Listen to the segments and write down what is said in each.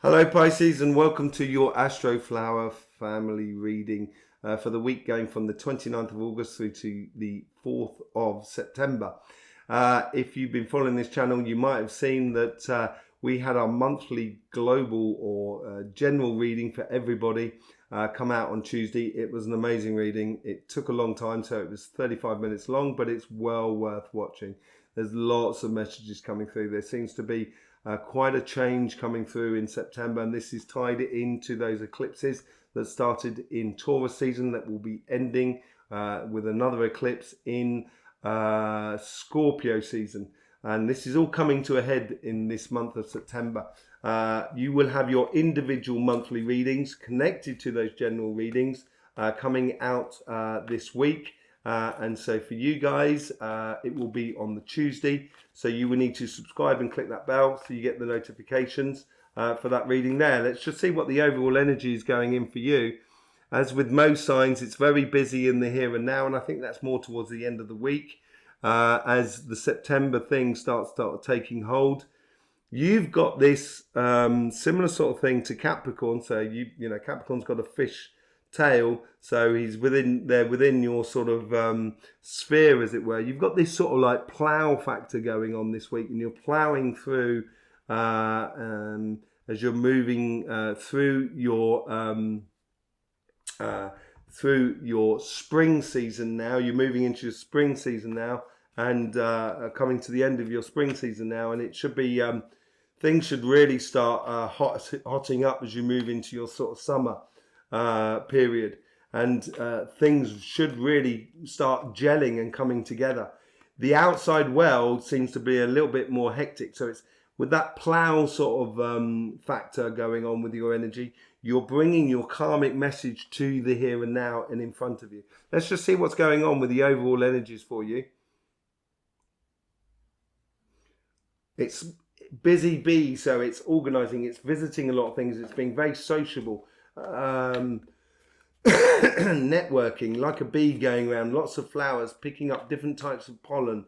Hello Pisces, and welcome to your Astroflower family reading for the week going from the 29th of August through to the 4th of September. If you've been following this channel, you might have seen that we had our monthly global or general reading for everybody come out on Tuesday. It was an amazing reading. It took a long time, so it was 35 minutes long, but it's well worth watching. There's lots of messages coming through. There seems to be quite a change coming through in September, and this is tied into those eclipses that started in Taurus season that will be ending with another eclipse in Scorpio season. And this is all coming to a head in this month of September. You will have your individual monthly readings connected to those general readings coming out this week. And so for you guys, it will be on the Tuesday. So you will need to subscribe and click that bell so you get the notifications for that reading there. Let's just see what the overall energy is going in for you. As with most signs, it's very busy in the here and now, and I think that's more towards the end of the week as the September thing starts taking hold. You've got this similar sort of thing to Capricorn. So you know Capricorn's got a fish tail, so he's within your sort of sphere, as it were. You've got this sort of like plow factor going on this week, and you're plowing through as you're moving through your spring season now. You're moving into your spring season now, and coming to the end of your spring season now, and it should be things should really start hotting up as you move into your sort of summer period, and things should really start gelling and coming together. The outside world seems to be a little bit more hectic, so it's with that plow sort of factor going on with your energy. You're bringing your karmic message to the here and now and in front of you. Let's just see what's going on with the overall energies for you. It's busy bee, so it's organizing, it's visiting a lot of things, it's being very sociable. Networking, like a bee going around, lots of flowers, picking up different types of pollen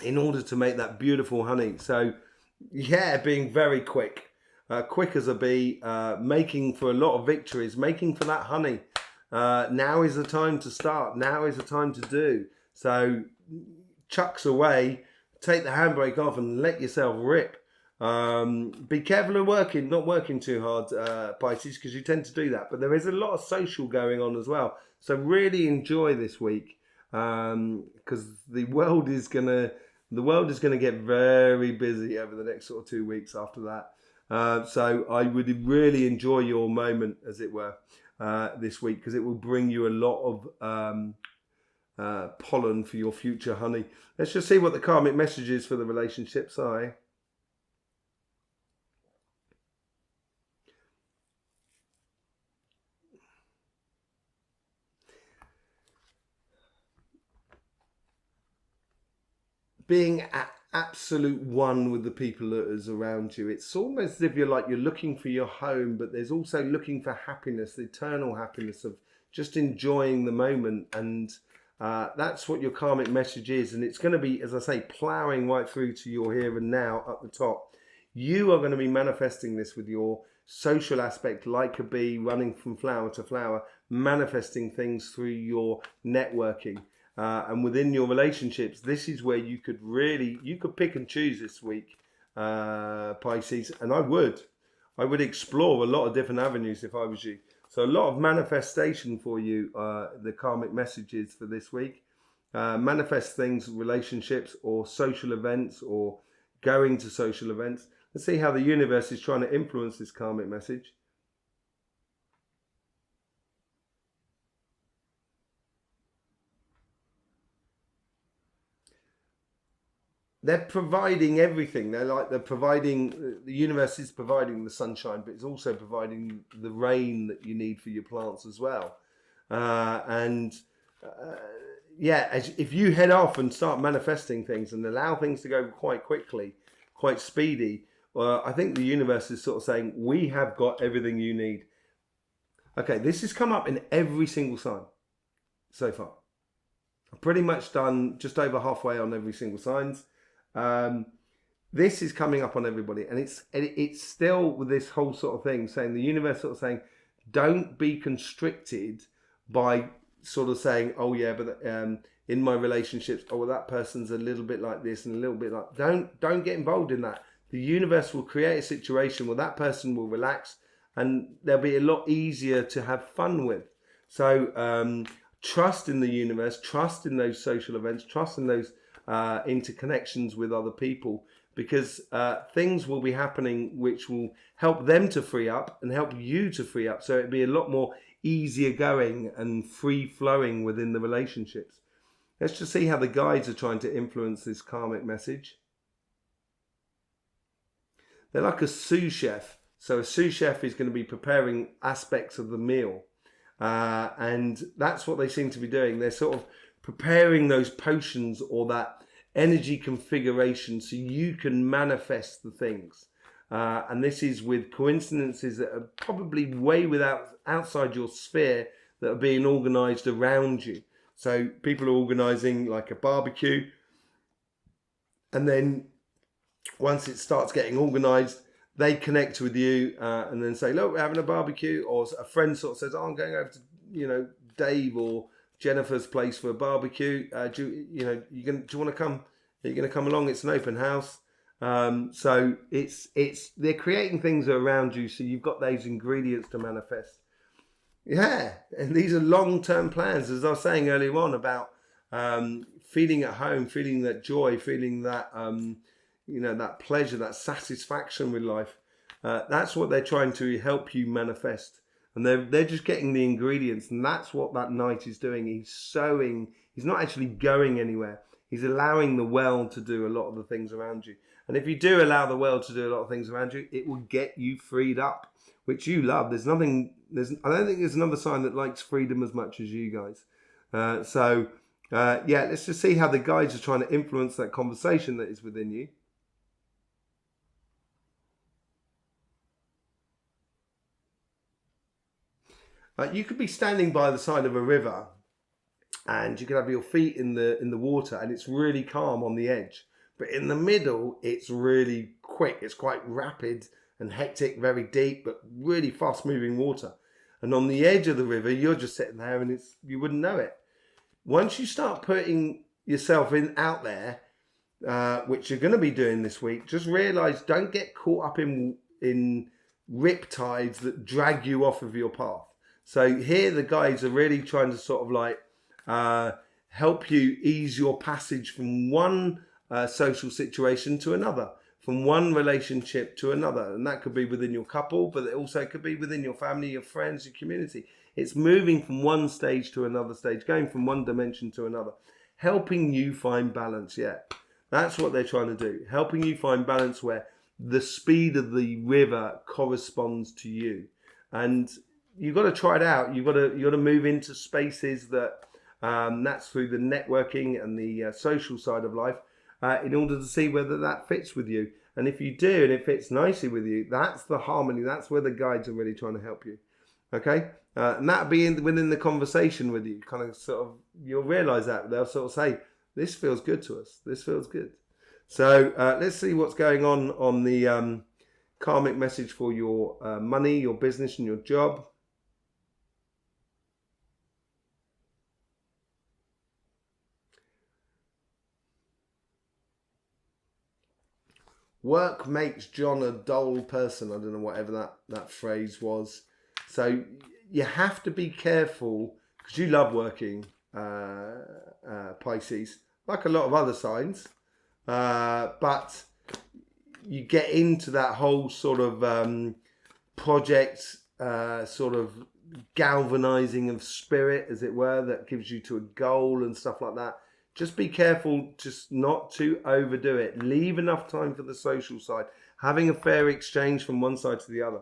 in order to make that beautiful honey. So yeah, being very quick as a bee, making for a lot of victories, making for that honey. Now is the time to start, now is the time to do. So chucks away, take the handbrake off and let yourself rip. Be careful of not working too hard, Pisces, because you tend to do that. But there is a lot of social going on as well. So really enjoy this week, because the world is gonna get very busy over the next sort of 2 weeks after that. So I would really enjoy your moment, as it were, this week, because it will bring you a lot of pollen for your future honey. Let's just see what the karmic message is for the relationships are. Being at absolute one with the people that is around you. It's almost as if you're looking for your home, but there's also looking for happiness, the eternal happiness of just enjoying the moment. And that's what your karmic message is. And it's going to be, as I say, plowing right through to your here and now up the top. You are going to be manifesting this with your social aspect, like a bee running from flower to flower, manifesting things through your networking. And within your relationships, this is where you could pick and choose this week, Pisces. And I would explore a lot of different avenues if I was you. So a lot of manifestation for you, the karmic messages for this week. Manifest things, relationships or social events, or going to social events. Let's see how the universe is trying to influence this karmic message. They're providing everything. The universe is providing the sunshine, but it's also providing the rain that you need for your plants as well. If you head off and start manifesting things and allow things to go quite quickly, quite speedy, I think the universe is sort of saying, we have got everything you need. Okay, this has come up in every single sign so far. I've pretty much done just over halfway on every single signs. this is coming up on everybody, and it's still with this whole sort of thing, saying the universe sort of saying, don't be constricted by sort of saying, oh yeah, but in my relationships, oh well, that person's a little bit like this and a little bit like, don't get involved in that. The universe will create a situation where that person will relax, and they'll be a lot easier to have fun with. So trust in the universe, trust in those social events, trust in those interconnections with other people, because things will be happening which will help them to free up and help you to free up. So it'd be a lot more easier going and free flowing within the relationships. Let's just see how the guides are trying to influence this karmic message. They're like a sous chef. So a sous chef is going to be preparing aspects of the meal. And that's what they seem to be doing. They're sort of preparing those potions or that energy configuration so you can manifest the things. And this is with coincidences that are probably way outside your sphere that are being organized around you. So people are organizing like a barbecue, and then once it starts getting organized, they connect with you and then say, look, we're having a barbecue. Or a friend sort of says, oh, I'm going over to, Dave or Jennifer's place for a barbecue. Do you want to come? Are you going to come along? It's an open house. So they're creating things around you, so you've got those ingredients to manifest. Yeah, and these are long-term plans, as I was saying earlier on about feeling at home, feeling that joy, feeling that that pleasure, that satisfaction with life. That's what they're trying to help you manifest, and they're just getting the ingredients, and that's what that knight is doing. He's sowing. He's not actually going anywhere. He's allowing the world to do a lot of the things around you. And if you do allow the world to do a lot of things around you, it will get you freed up, which you love. I don't think there's another sign that likes freedom as much as you guys. Let's just see how the guides are trying to influence that conversation that is within you. You could be standing by the side of a river, and you could have your feet in the water, and it's really calm on the edge. But in the middle, it's really quick. It's quite rapid and hectic, very deep, but really fast-moving water. And on the edge of the river, you're just sitting there, and you wouldn't know it. Once you start putting yourself out there, which you're going to be doing this week, just realise, don't get caught up in riptides that drag you off of your path. So here the guides are really trying to sort of like help you ease your passage from one social situation to another, from one relationship to another. And that could be within your couple, but it also could be within your family, your friends, your community. It's moving from one stage to another stage, going from one dimension to another, helping you find balance. Yeah, that's what they're trying to do, helping you find balance where the speed of the river corresponds to you. And you've got to try it out. You've got to move into spaces that that's through the networking and the social side of life in order to see whether that fits with you. And if you do, and it fits nicely with you, that's the harmony. That's where the guides are really trying to help you. Okay, and that'll be within the conversation with you. Kind of sort of, you'll realise that they'll sort of say, "This feels good to us. This feels good." So let's see what's going on the karmic message for your money, your business, and your job. Work makes John a dull person. I don't know, whatever that phrase was. So you have to be careful, because you love working, Pisces, like a lot of other signs. But you get into that whole sort of project, sort of galvanizing of spirit, as it were, that gives you to a goal and stuff like that. Just be careful just not to overdo it. Leave enough time for the social side. Having a fair exchange from one side to the other.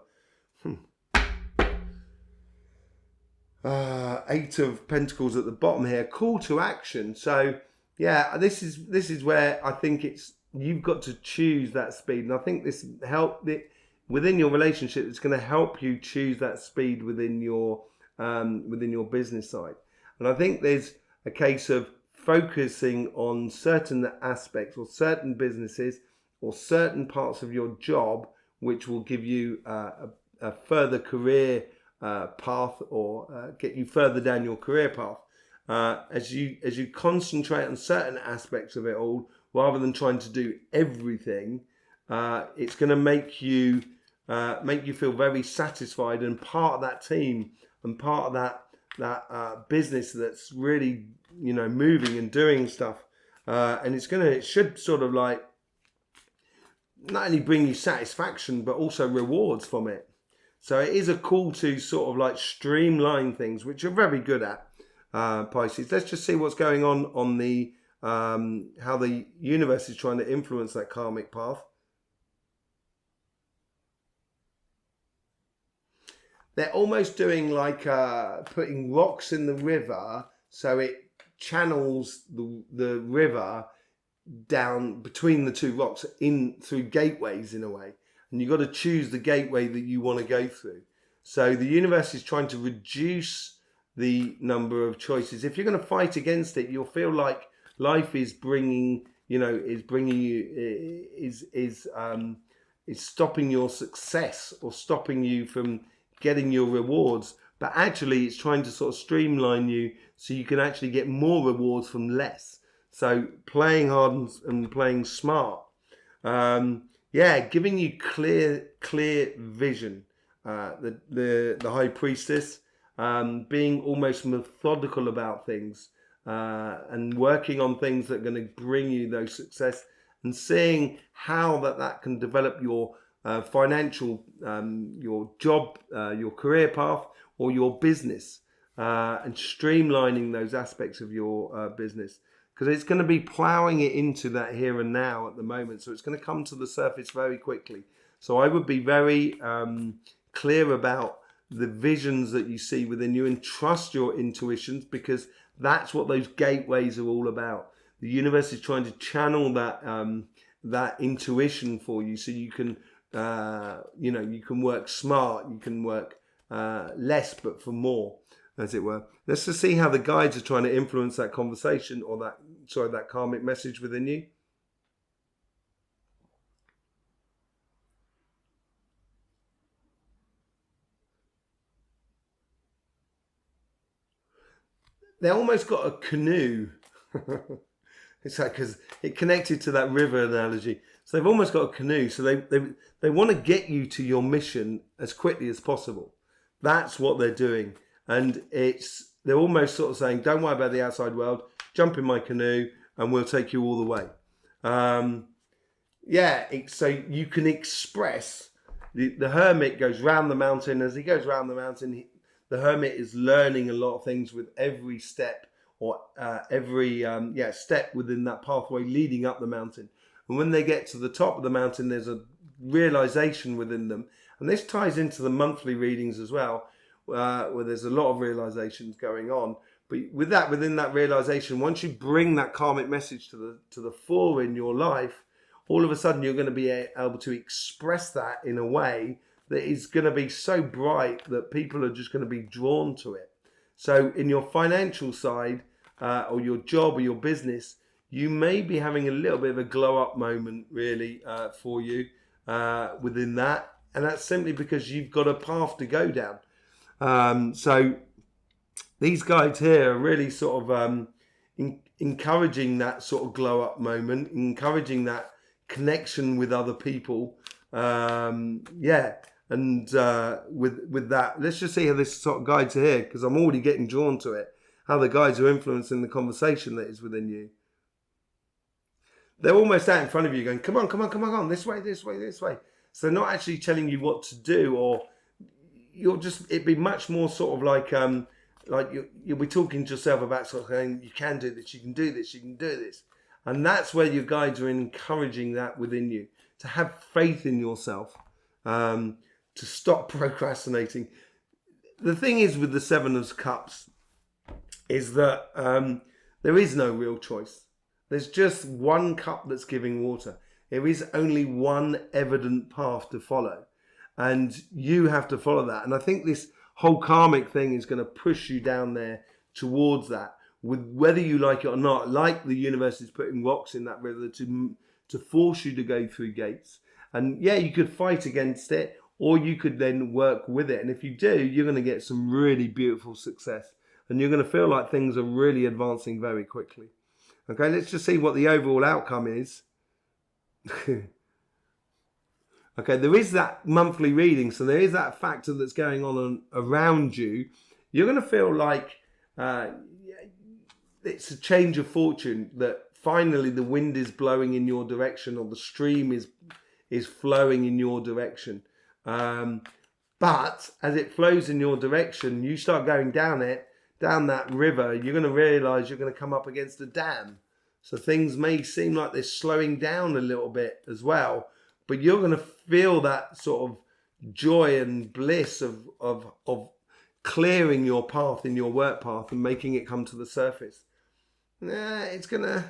Eight of Pentacles at the bottom here. Call to action. So yeah, this is where I think you've got to choose that speed. And I think this within your relationship, it's going to help you choose that speed within your business side. And I think there's a case of focusing on certain aspects or certain businesses or certain parts of your job which will give you a further career path, or get you further down your career path. As you concentrate on certain aspects of it all, rather than trying to do everything, it's going to make you feel very satisfied and part of that team and part of that business that's really, you know, moving and doing stuff. And it should sort of like not only bring you satisfaction but also rewards from it. So it is a call to sort of like streamline things, which you're very good at, Pisces. Let's just see what's going on the how the universe is trying to influence that karmic path. They're almost doing like putting rocks in the river, so it channels the river down between the two rocks in through gateways in a way. And you've got to choose the gateway that you want to go through. So the universe is trying to reduce the number of choices. If you're going to fight against it, you'll feel like life is bringing you, is stopping your success or stopping you from getting your rewards. But actually, it's trying to sort of streamline you so you can actually get more rewards from less. So playing hard and playing smart. Giving you clear vision. The High Priestess, being almost methodical about things, and working on things that are going to bring you those success, and seeing how that can develop your financial, your job, your career path, or your business, and streamlining those aspects of your business. Because it's going to be ploughing it into that here and now at the moment. So it's going to come to the surface very quickly. So I would be very clear about the visions that you see within you, and trust your intuitions, because that's what those gateways are all about. The universe is trying to channel that intuition for you, so you can, you can work smart, you can work less but for more, as it were. Let's just see how the guides are trying to influence that conversation, or that karmic message within you. They almost got a canoe. It's like, because it connected to that river analogy. So they've almost got a canoe. So they want to get you to your mission as quickly as possible. That's what they're doing. And they're almost sort of saying, don't worry about the outside world. Jump in my canoe and we'll take you all the way. So you can express. The hermit goes round the mountain. As he goes round the mountain, the hermit is learning a lot of things with every step, or every step within that pathway leading up the mountain. And when they get to the top of the mountain, there's a realization within them. And this ties into the monthly readings as well, where there's a lot of realizations going on. But within that realization, once you bring that karmic message to the fore in your life, all of a sudden you're going to be able to express that in a way that is going to be so bright that people are just going to be drawn to it. So in your financial side, or your job or your business, you may be having a little bit of a glow up moment really for you within that. And that's simply because you've got a path to go down. So these guides here are really sort of encouraging that sort of glow up moment, encouraging that connection with other people. And with that, let's just see how this sort of guides are here, because I'm already getting drawn to it, how the guides are influencing the conversation that is within you. They're almost out in front of you going, come on, this way. So they're not actually telling you what to do, or it'd be much more sort of like you'll be talking to yourself about sort of saying, you can do this, you can do this, you can do this. And that's where your guides are encouraging that within you, to have faith in yourself, to stop procrastinating. The thing is with the Seven of Cups is that there is no real choice. There's just one cup that's giving water. There is only one evident path to follow, and you have to follow that. And I think this whole karmic thing is going to push you down there towards that, with whether you like it or not. Like the universe is putting rocks in that river to force you to go through gates. And yeah, you could fight against it, or you could then work with it. And if you do, you're going to get some really beautiful success. And you're going to feel like things are really advancing very quickly. Okay, let's just see what the overall outcome is. Okay, there is that monthly reading, so there is that factor that's going on around you. You're going to feel like it's a change of fortune, that finally the wind is blowing in your direction, or the stream is flowing in your direction. But as it flows in your direction, you start going down that river, you're going to realize you're going to come up against a dam. So things may seem like they're slowing down a little bit as well, but you're going to feel that sort of joy and bliss of clearing your path in your work path and making it come to the surface. It's going to,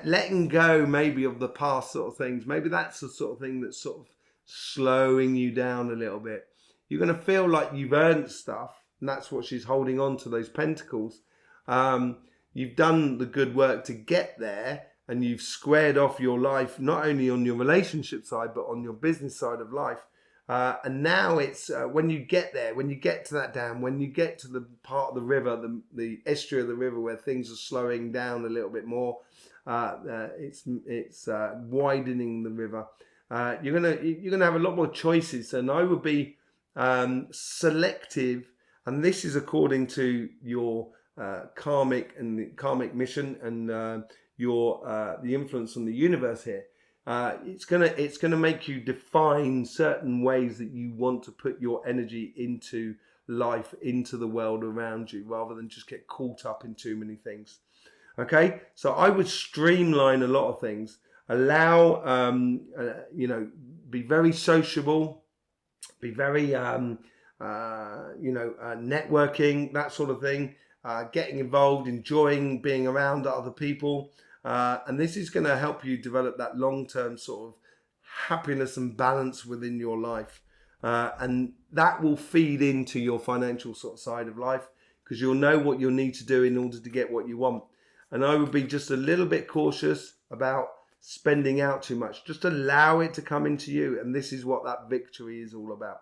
letting go maybe of the past sort of things. Maybe that's the sort of thing that's sort of slowing you down a little bit. You're going to feel like you've earned stuff, and that's what she's holding on to, those pentacles. You've done the good work to get there, and you've squared off your life, not only on your relationship side, but on your business side of life. And now it's when you get there, when you get to that dam, when you get to the part of the river, the estuary of the river where things are slowing down a little bit more, it's widening the river. You're gonna have a lot more choices, and I would be selective. And this is according to your karmic mission and the influence on the universe here. It's gonna make you define certain ways that you want to put your energy into life, into the world around you, rather than just get caught up in too many things. Okay, so I would streamline a lot of things. Allow, be very sociable, be very, networking, that sort of thing. Getting involved, enjoying being around other people. And this is going to help you develop that long-term sort of happiness and balance within your life. And that will feed into your financial sort of side of life, because you'll know what you'll need to do in order to get what you want. And I would be just a little bit cautious about spending out too much. Just allow it to come into you. And this is what that victory is all about.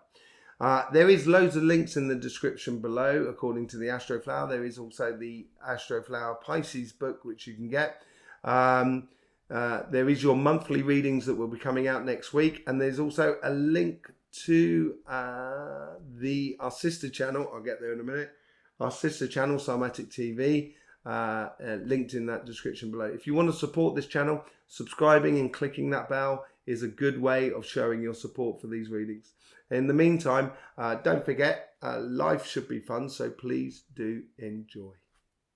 There is loads of links in the description below, according to the Astroflower. There is also the Astroflower Pisces book, which you can get. There is your monthly readings that will be coming out next week. And there's also a link to our sister channel. I'll get there in a minute. Our sister channel, Sarmatic TV, linked in that description below. If you want to support this channel, subscribing and clicking that bell is a good way of showing your support for these readings. In the meantime, don't forget, life should be fun, so please do enjoy.